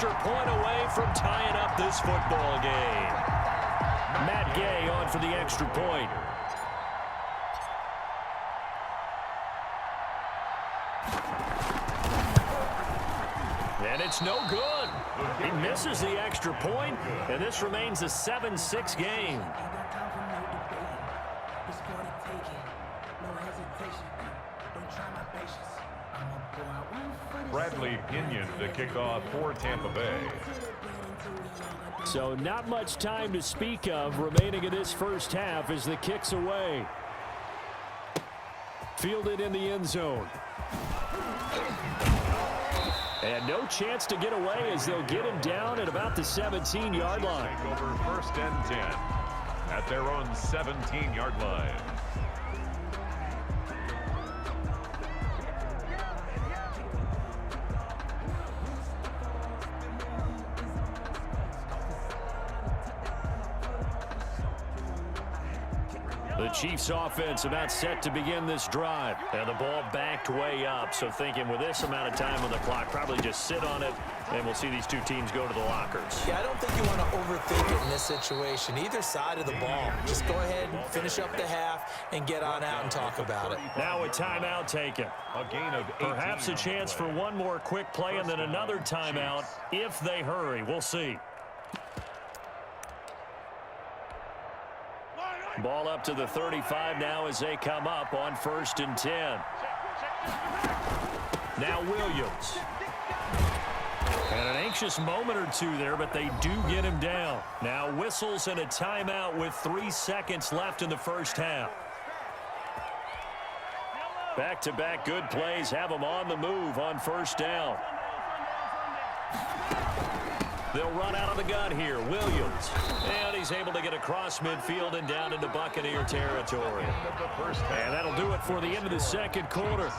extra point away from tying up this football game. Matt Gay on for the extra point. And it's no good. He misses the extra point, and this remains a 7-6 game. Bradley Pinion to kick off for Tampa Bay. So not much time to speak of remaining in this first half as the kick's away. Fielded in the end zone. And no chance to get away as they'll get him down at about the 17-yard line. Take over 1st and 10 at their own 17-yard line. The Chiefs offense about set to begin this drive. And the ball backed way up, so thinking with this amount of time on the clock, probably just sit on it, and we'll see these two teams go to the lockers. Yeah, I don't think you want to overthink it in this situation. Either side of the ball. Just go ahead and finish up the half and get on out and talk about it. Now a timeout taken. A gain of 18. Perhaps a chance for one more quick play and then another timeout if they hurry. We'll see. Ball up to the 35 now as they come up on 1st and 10. Now Williams. And an anxious moment or two there, but they do get him down. Now whistles and a timeout with 3 seconds left in the first half. Back-to-back good plays have them on the move on 1st down. They'll run out of the gun here. Williams. And he's able to get across midfield and down into Buccaneer territory. And that'll do it for the end of the second quarter.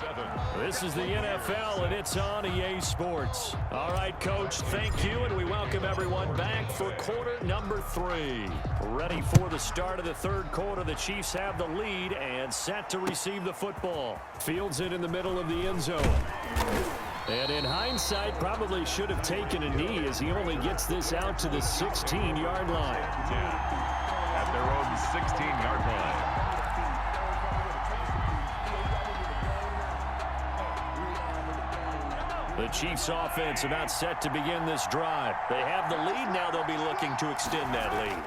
This is the NFL, and it's on EA Sports. All right, Coach, thank you, and we welcome everyone back for quarter number 3. Ready for the start of the third quarter. The Chiefs have the lead and set to receive the football. Fields it in the middle of the end zone. And in hindsight, probably should have taken a knee as he only gets this out to the 16-yard line. At their own 16-yard line. The Chiefs offense about set to begin this drive. They have the lead. Now they'll be looking to extend that lead.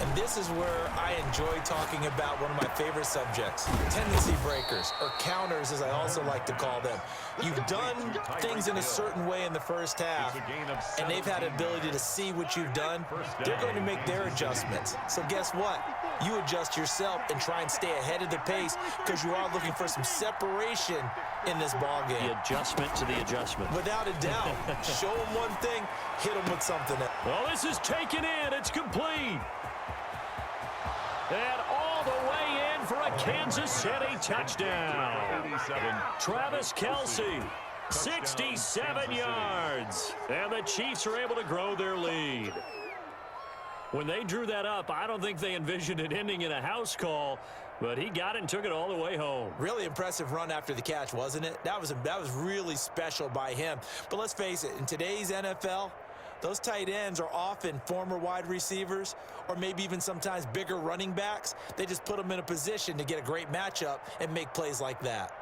And this is where I enjoy talking about one of my favorite subjects, tendency breakers, or counters as I also like to call them. You've done things in a certain way in the first half, and they've had the ability to see what you've done. They're going to make their adjustments. So guess what? You adjust yourself and try and stay ahead of the pace because you are looking for some separation in this ball game. The adjustment to the adjustment. Without a doubt. Show them one thing, hit them with something else. Well, this is taken in. It's complete. And all the way in for a Kansas City touchdown. Travis Kelce, 67 yards. And the Chiefs are able to grow their lead. When they drew that up, I don't think they envisioned it ending in a house call, but he got it and took it all the way home. Really impressive run after the catch, wasn't it? That was really special by him. But let's face it, in today's NFL, those tight ends are often former wide receivers or maybe even sometimes bigger running backs. They just put them in a position to get a great matchup and make plays like that.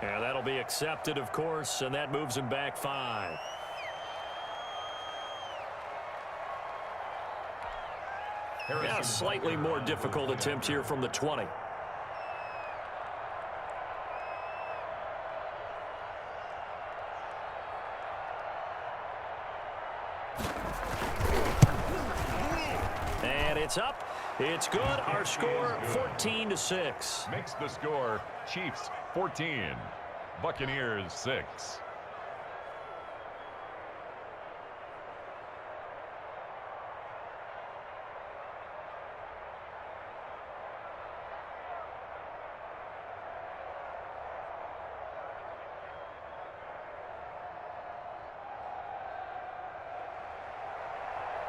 And that'll be accepted, of course, and that moves him back 5. Now a slightly more difficult attempt here from the 20. And it's up. It's good. Our score, 14-6. Makes the score Chiefs 14, Buccaneers 6.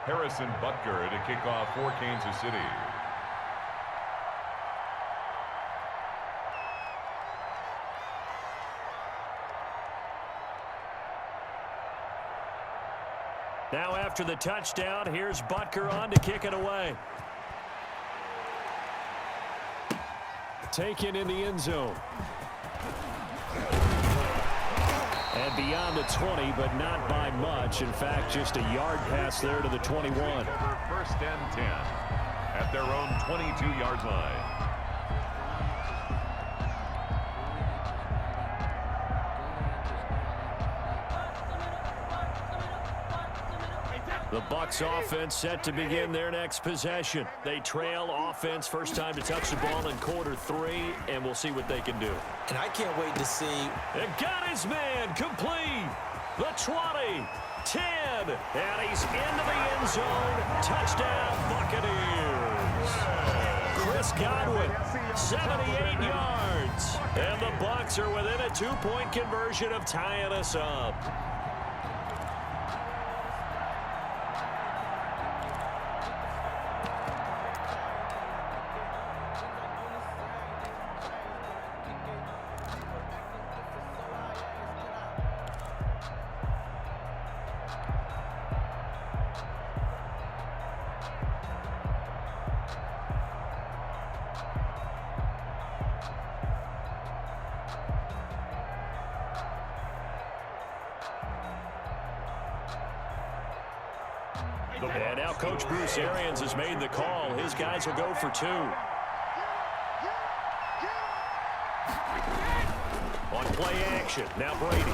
Harrison Butker to kick off for Kansas City. Now after the touchdown, here's Butker on to kick it away. Taken in the end zone. And beyond the 20, but not by much. In fact, just a yard pass there to the 21. First and 10 at their own 22-yard line. The Bucs offense set to begin their next possession. They trail offense, first time to touch the ball in quarter 3, and we'll see what they can do. And I can't wait to see. And got his man complete. The 20, 10, and he's into the end zone. Touchdown, Buccaneers. Chris Godwin, 78 yards. And the Bucs are within a 2-point conversion of tying us up. And now Coach Bruce Arians has made the call. His guys will go for 2. On play action, now Brady.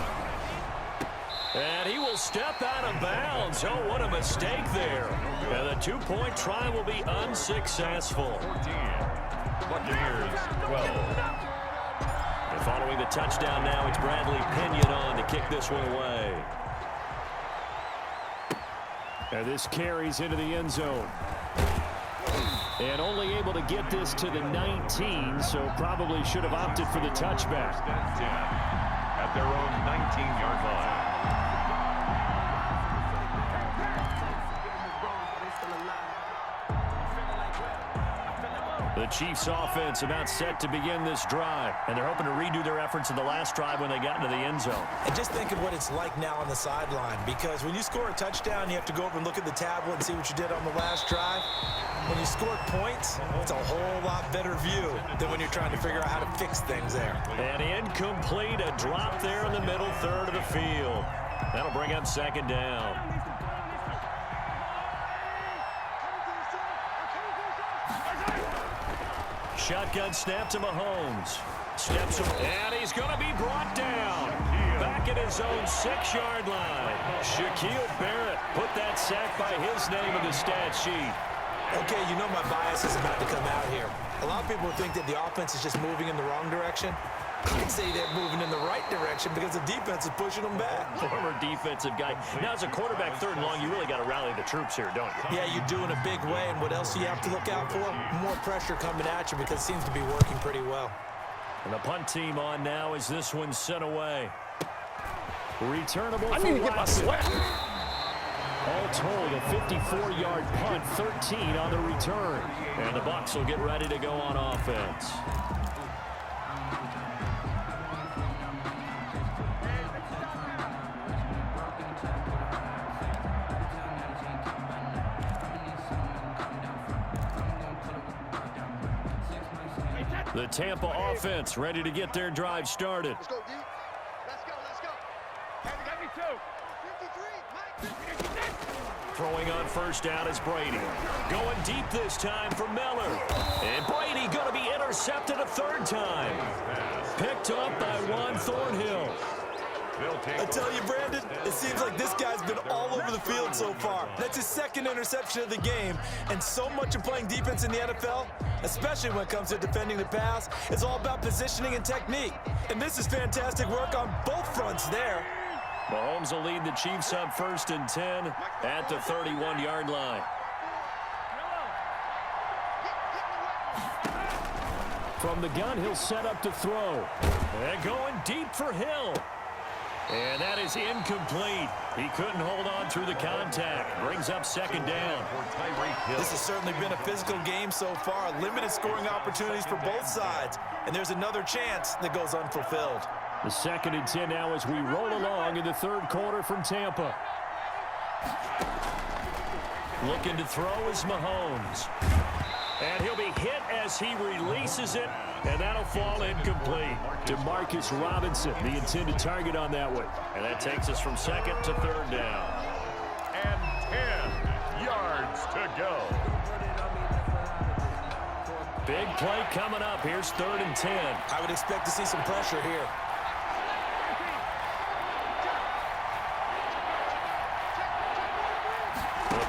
And he will step out of bounds. Oh, what a mistake there. And the 2-point try will be unsuccessful. 14. Buccaneers 12. And following the touchdown now, it's Bradley Pinion on to kick this one away. And this carries into the end zone. And only able to get this to the 19, so probably should have opted for the touchback. First and 10 at their own 19-yard line. The Chiefs offense about set to begin this drive, and they're hoping to redo their efforts in the last drive when they got into the end zone. And just think of what it's like now on the sideline, because when you score a touchdown, you have to go over and look at the tablet and see what you did on the last drive. When you score points, it's a whole lot better view than when you're trying to figure out how to fix things there. And incomplete, a drop there in the middle third of the field. That'll bring up second down. Shotgun snap to Mahomes. Steps him, and he's going to be brought down. Back at his own 6-yard line. Shaquille Barrett put that sack by his name in the stat sheet. Okay, you know my bias is about to come out here. A lot of people think that the offense is just moving in the wrong direction. I'd say they're moving in the right direction because the defense is pushing them back. Former defensive guy. Now, as a quarterback, 3rd and long, you really got to rally the troops here, don't you? Yeah, you do in a big way. And what else do you have to look out for? More pressure coming at you because it seems to be working pretty well. And the punt team on now as this one's sent away. Returnable. I need to get my sweat. All told, a 54-yard punt, 13 on the return. And the Bucs will get ready to go on offense. The Tampa offense ready to get their drive started. Let's go, D. Let's go, let's go. 53, Mike. Throwing on first down is Brady. Going deep this time for Miller. And Brady going to be intercepted a 3rd time. Picked up by Juan Thornhill. I tell you, Brandon, it seems like this guy's been all over the field so far. That's his 2nd interception of the game. And so much of playing defense in the NFL, especially when it comes to defending the pass, is all about positioning and technique. And this is fantastic work on both fronts there. Mahomes will lead the Chiefs up 1st and 10 at the 31-yard line. From the gun, he'll set up to throw. And going deep for Hill. And that is incomplete. He couldn't hold on through the contact. Brings up second down. This has certainly been a physical game so far. Limited scoring opportunities for both sides. And there's another chance that goes unfulfilled. The 2nd and 10 now as we roll along in the third quarter from Tampa. Looking to throw is Mahomes. And he'll be hit as he releases it, and that'll fall incomplete. Demarcus Robinson, the intended target on that one. And that takes us from 2nd to 3rd down. And 10 yards to go. Big play coming up. Here's 3rd and 10. I would expect to see some pressure here.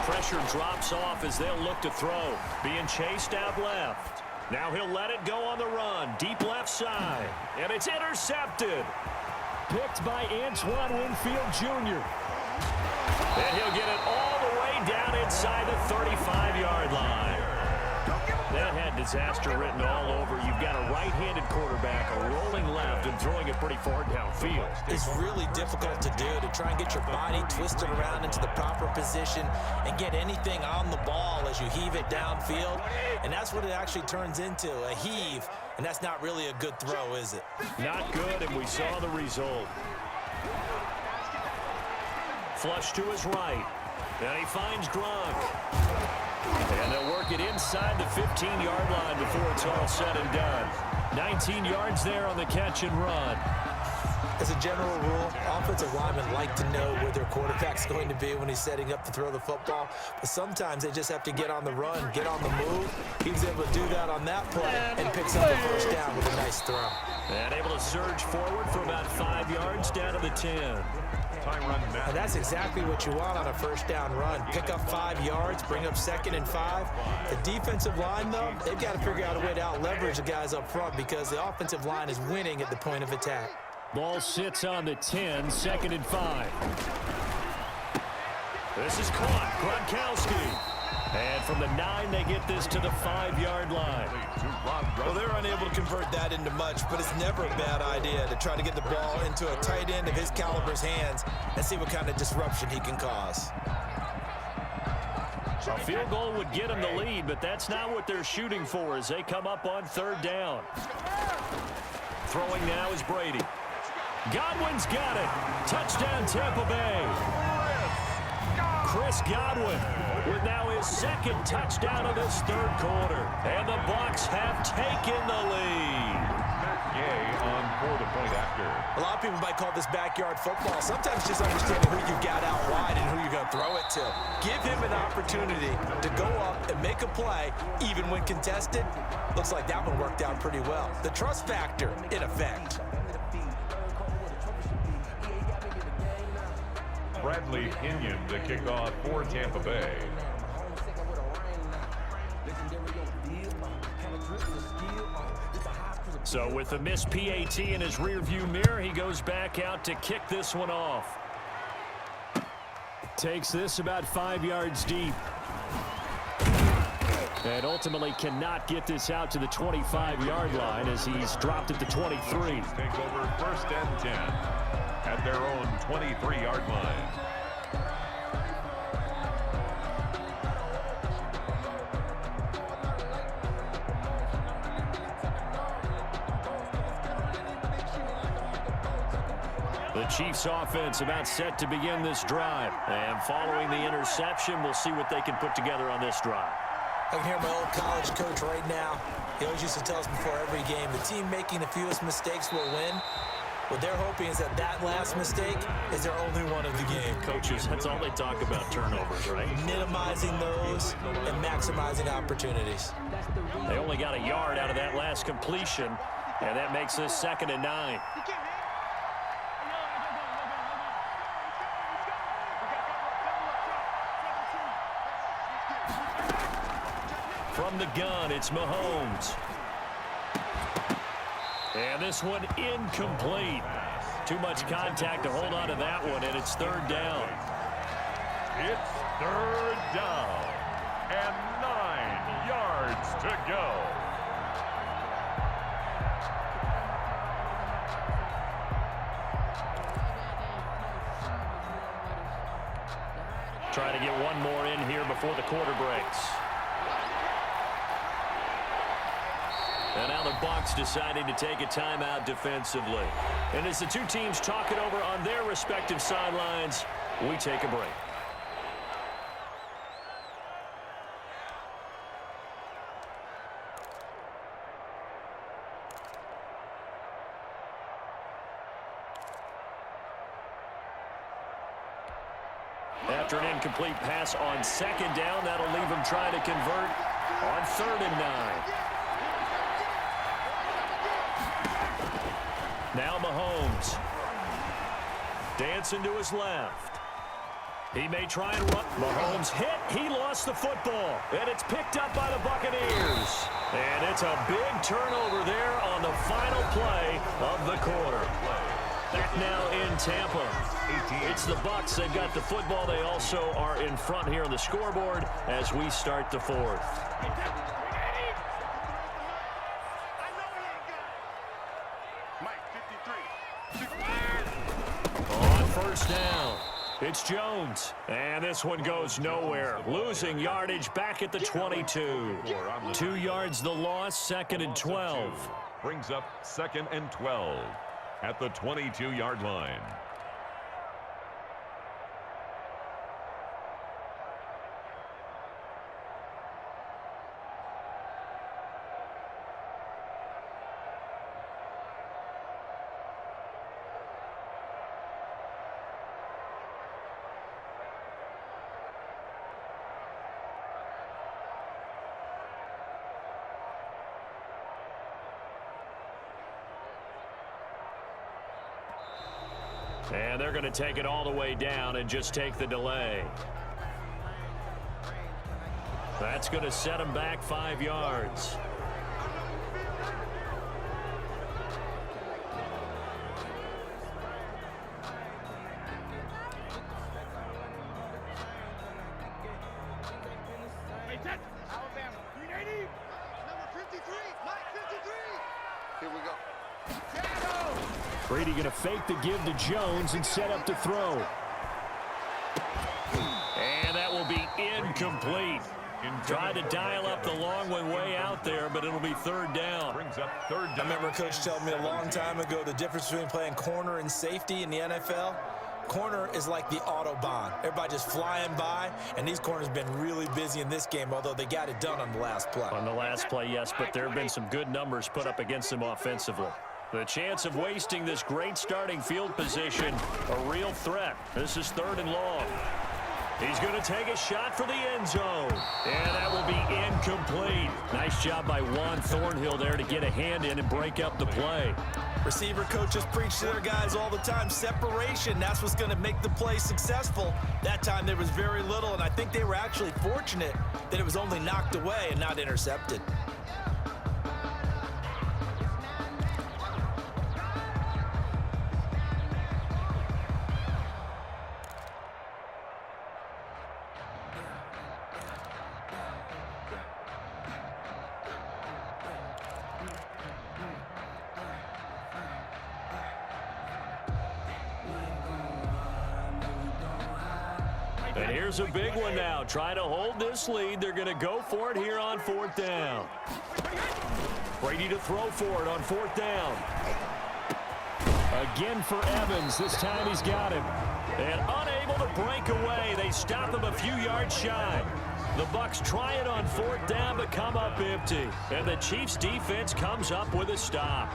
Pressure drops off as they'll look to throw. Being chased out left. Now he'll let it go on the run. Deep left side. And it's intercepted. Picked by Antoine Winfield Jr. And he'll get it all the way down inside the 35-yard line. That had disaster written all over. You've got a right-handed quarterback, a rolling left, and throwing it pretty far downfield. It's really difficult to do, to try and get your body twisted around into the proper position and get anything on the ball as you heave it downfield. And that's what it actually turns into, a heave. And that's not really a good throw, is it? Not good, and we saw the result. Flush to his right. Then he finds Gronk. And they'll work it inside the 15-yard line before it's all said and done. 19 yards there on the catch and run. As a general rule, offensive linemen like to know where their quarterback's going to be when he's setting up to throw the football. But sometimes they just have to get on the run, get on the move. He was able to do that on that play and picks up a first down with a nice throw. And able to surge forward for about 5 yards down to the 10. And that's exactly what you want on a first down run. Pick up 5 yards, bring up 2nd and 5. The defensive line, though, they've got to figure out a way to out-leverage the guys up front because the offensive line is winning at the point of attack. Ball sits on the 10, 2nd and 5. This is caught. Gronkowski. And from the 9, they get this to the 5-yard line. Well, they're unable to convert that into much, but it's never a bad idea to try to get the ball into a tight end of his caliber's hands and see what kind of disruption he can cause. A field goal would get them the lead, but that's not what they're shooting for as they come up on 3rd down. Throwing now is Brady. Godwin's got it. Touchdown, Tampa Bay. Chris Godwin with now his 2nd touchdown of this 3rd quarter. And the Bucs have taken the lead. Yay on for the point after. A lot of people might call this backyard football. Sometimes just understanding who you got out wide and who you're going to throw it to. Give him an opportunity to go up and make a play, even when contested. Looks like that one worked out pretty well. The trust factor, in effect. Bradley Pinion to kick off for Tampa Bay. So with the missed PAT in his rearview mirror, he goes back out to kick this one off. Takes this about 5 yards deep. And ultimately cannot get this out to the 25-yard line as he's dropped at the 23. Take over 1st and 10 at their own 23-yard line. The Chiefs offense about set to begin this drive. And following the interception, we'll see what they can put together on this drive. I can hear my old college coach right now. He always used to tell us before every game, the team making the fewest mistakes will win. What they're hoping is that that last mistake is their only one of the game. Coaches, that's all they talk about, turnovers, right? Minimizing those and maximizing opportunities. They only got a yard out of that last completion, and that makes this 2nd and 9. From the gun, it's Mahomes. And this one incomplete. Too much contact to hold on to that one, and it's 3rd down. It's 3rd down and 9 yards to go. Trying to get one more in here before the quarter breaks. And now the Bucs deciding to take a timeout defensively. And as the two teams talk it over on their respective sidelines, we take a break. After an incomplete pass on second down, that'll leave him trying to convert on 3rd and 9. Now Mahomes. Dancing to his left. He may try and run. Mahomes hit. He lost the football. And it's picked up by the Buccaneers. And it's a big turnover there on the final play of the quarter. Back now in Tampa. It's the Bucs. They've got the football. They also are in front here on the scoreboard as we start the 4th. On 1st down, it's Jones. And this one goes nowhere. Losing yardage back at the 22. 2 yards the loss, 2nd and 12. Brings up 2nd and 12 at the 22-yard line. And they're going to take it all the way down and just take the delay. That's going to set them back 5 yards. Alabama, 380. Number 53, Mike 53. Here we go. Brady going to fake the give to Jones and set up to throw. And that will be incomplete. Tried to dial up the long one way out there, but it'll be 3rd down. Brings up 3rd down. I remember Coach telling me a long time ago the difference between playing corner and safety in the NFL. Corner is like the Autobahn. Everybody just flying by, and these corners have been really busy in this game, although they got it done on the last play. On the last play, yes, but there have been some good numbers put up against them offensively. The chance of wasting this great starting field position, a real threat. This is 3rd and long. He's going to take a shot for the end zone. And that will be incomplete. Nice job by Juan Thornhill there to get a hand in and break up the play. Receiver coaches preach to their guys all the time. Separation, that's what's going to make the play successful. That time there was very little, and I think they were actually fortunate that it was only knocked away and not intercepted. And here's a big one now. Trying to hold this lead. They're going to go for it here on 4th down. Brady to throw for it on 4th down. Again for Evans. This time he's got him. And unable to break away. They stop him a few yards shy. The Bucs try it on 4th down, but come up empty. And the Chiefs defense comes up with a stop.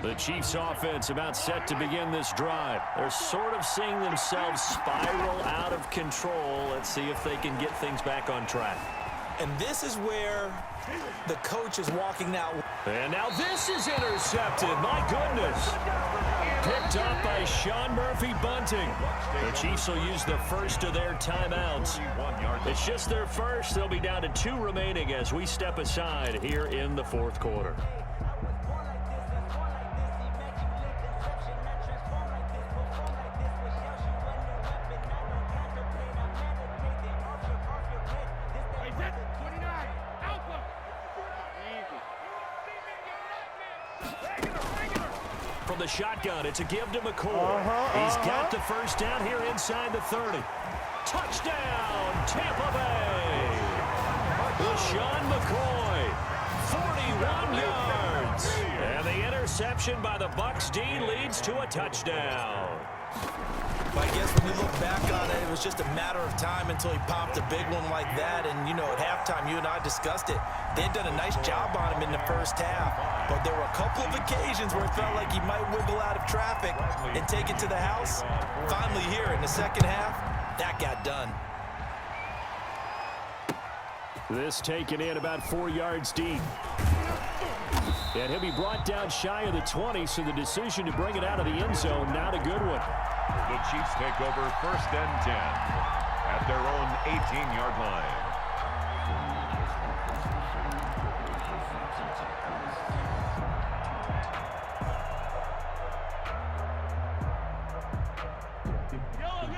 The Chiefs offense about set to begin this drive. They're sort of seeing themselves spiral out of control. Let's see if they can get things back on track. And this is where the coach is walking now. And now this is intercepted. My goodness. Picked up by Sean Murphy-Bunting. The Chiefs will use the first of their timeouts. It's just their first. They'll be down to 2 remaining as we step aside here in the 4th quarter. from the shotgun. It's a give to McCoy. He's got the first down here inside the 30. Touchdown, Tampa Bay. LaShawn McCoy, 41 yards. And the interception by the Bucs D leads to a touchdown. I guess when you look back on it, it was just a matter of time until he popped a big one like that. And, you know, at halftime, you and I discussed it. They'd done a nice job on him in the first half. But there were a couple of occasions where it felt like he might wiggle out of traffic and take it to the house. Finally here in the second half, that got done. This taken in about 4 yards deep. And he'll be brought down shy of the 20, so the decision to bring it out of the end zone, not a good one. The Chiefs take over first and 10 at their own 18-yard line.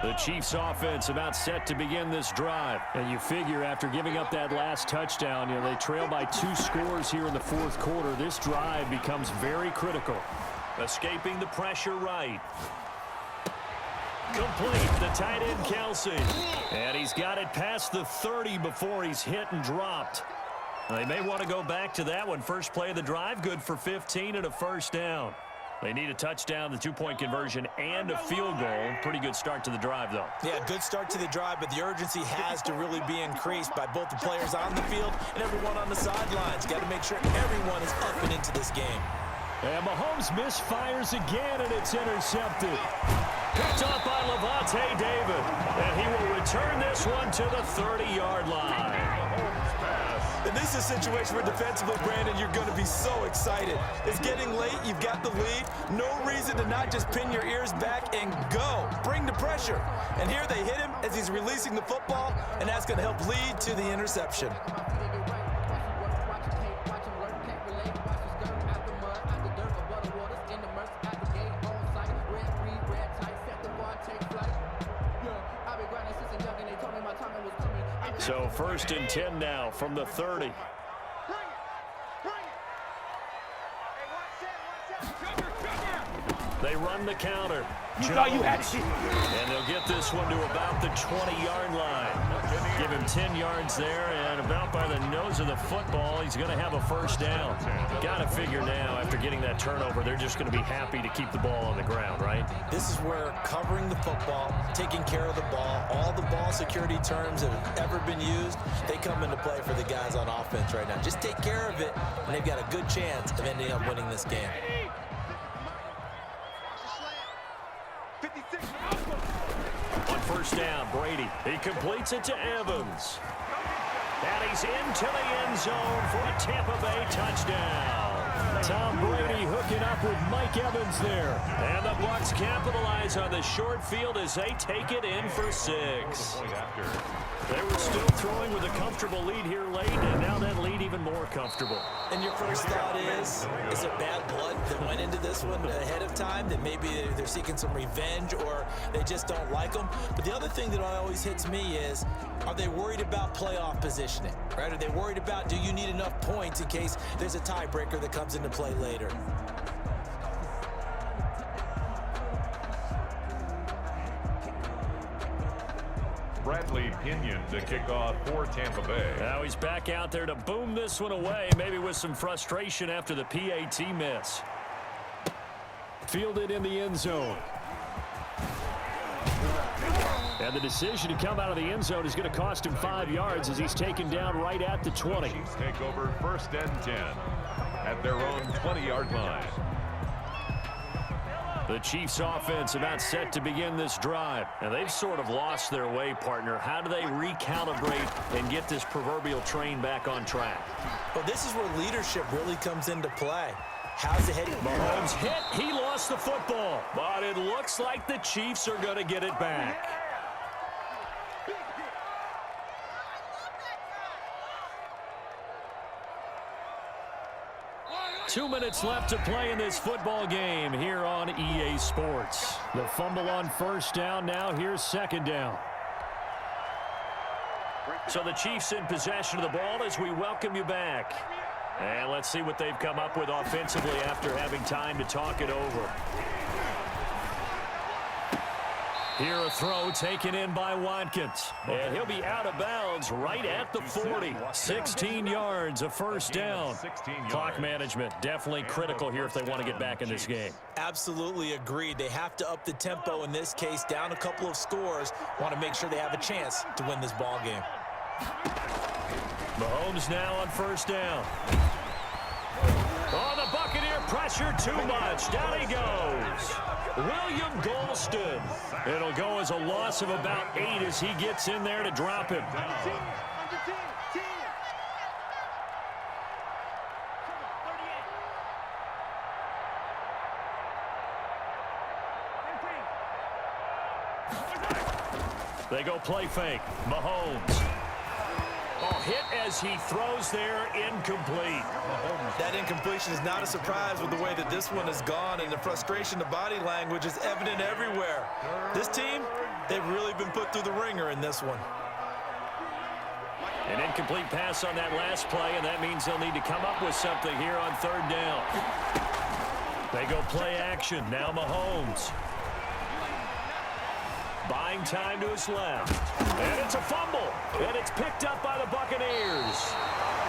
The Chiefs offense about set to begin this drive. And you figure after giving up that last touchdown, they trail by 2 scores here in the fourth quarter. This drive becomes very critical. Escaping the pressure right. Complete, the tight end Kelsey. And he's got it past the 30 before he's hit and dropped. They may want to go back to that one. First play of the drive, good for 15 and a first down. They need a touchdown, the 2-point conversion, and a field goal. Pretty good start to the drive, though. Yeah, good start to the drive, but the urgency has to really be increased by both the players on the field and everyone on the sidelines. Got to make sure everyone is up and into this game. And Mahomes misfires again, and it's intercepted. Picked off by Levante David, and he will return this one to the 30-yard line. And this is a situation where defensively, Brandon, you're going to be so excited. It's getting late. You've got the lead. No reason to not just pin your ears back and go. Bring the pressure. And here they hit him as he's releasing the football, and that's going to help lead to the interception. So first and 10 now from the 30. They run the counter. You thought you had it. And they'll get this one to about the 20-yard line. Give him 10 yards there, and about by the nose of the football, he's going to have a first down. Got to figure now, after getting that turnover, they're just going to be happy to keep the ball on the ground, right? This is where covering the football, taking care of the ball, all the ball security terms that have ever been used, they come into play for the guys on offense right now. Just take care of it, and they've got a good chance of ending up winning this game. On first down, Brady. He completes it to Evans. And he's into the end zone for a Tampa Bay touchdown. Tom Brady hooking up with Mike Evans there. And the Bucs capitalize on the short field as they take it in for 6. They were still throwing with a comfortable lead here late, and now that lead even more comfortable. And your first thought is it bad blood that went into this one ahead of time, that maybe they're seeking some revenge or they just don't like them? But the other thing that always hits me is, are they worried about playoff positioning, right? Are they worried about, do you need enough points in case there's a tiebreaker that comes into play later? Bradley Pinion to kick off for Tampa Bay. Now he's back out there to boom this one away, maybe with some frustration after the PAT miss. Fielded in the end zone. And the decision to come out of the end zone is going to cost him 5 yards as he's taken down right at the 20. Chiefs take over first and 10 at their own 20-yard line. The Chiefs offense about set to begin this drive. And they've sort of lost their way, partner. How do they recalibrate and get this proverbial train back on track? Well, this is where leadership really comes into play. How's the head? Mahomes hit. He lost the football. But it looks like the Chiefs are going to get it back. Two minutes left to play in this football game here on EA Sports. The fumble on first down. Now here's second down. So the Chiefs in possession of the ball as we welcome you back. And let's see what they've come up with offensively after having time to talk it over. Here a throw taken in by Watkins. And he'll be out of bounds right at the 40. 16 yards, a first down. Clock management definitely critical here if they want to get back in this game. Absolutely agreed. They have to up the tempo in this case, down a couple of scores. Want to make sure they have a chance to win this ball game. Mahomes now on first down. Oh, the Buccaneer pressure too much. Down he goes. William Golston. It'll go as a loss of about 8 as he gets in there to drop him. They go play fake. Mahomes. Oh, hit as he throws there, incomplete. That incompletion is not a surprise with the way that this one has gone, and the frustration, the body language is evident everywhere. This team, they've really been put through the ringer in this one. An incomplete pass on that last play, and that means they'll need to come up with something here on third down. They go play action. Now Mahomes. Buying time to his left. And it's a fumble. And it's picked up by the Buccaneers.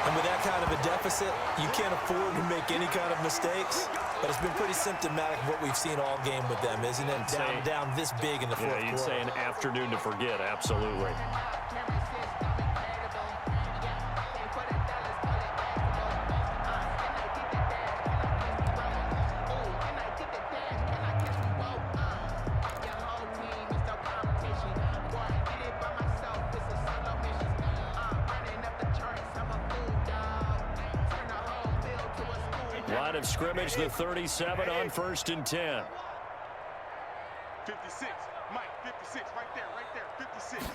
And with that kind of a deficit, you can't afford to make any kind of mistakes. But it's been pretty symptomatic of what we've seen all game with them, isn't it? Down this big in the fourth quarter. Yeah, you'd say an afternoon to forget, absolutely. Line of scrimmage, the 37 on 1st and 10. 56, Mike, 56, right there, 56.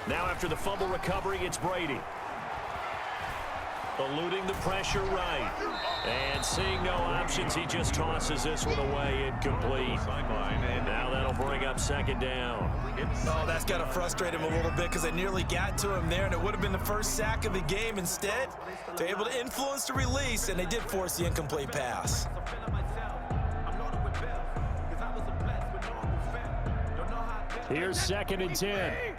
Now after the fumble recovery, it's Brady. Eluding the pressure right. And seeing no options, he just tosses this one away, incomplete. And now that'll bring up second down. Oh, that's got to frustrate him a little bit because they nearly got to him there, and it would have been the first sack of the game. Instead, they're able to influence the release, and they did force the incomplete pass. Here's 2nd and 10.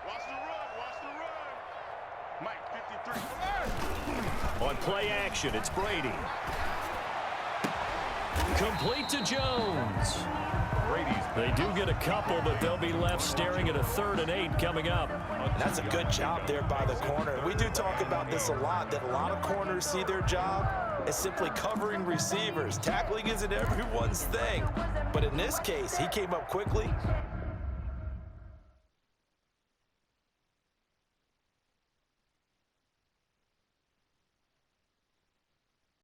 Watch the run. Mike, 53. On play action, it's Brady. Complete to Jones. They do get a couple, but they'll be left staring at a 3rd and 8 coming up. That's a good job there by the corner. We do talk about this a lot, that a lot of corners see their job as simply covering receivers. Tackling isn't everyone's thing. But in this case, he came up quickly,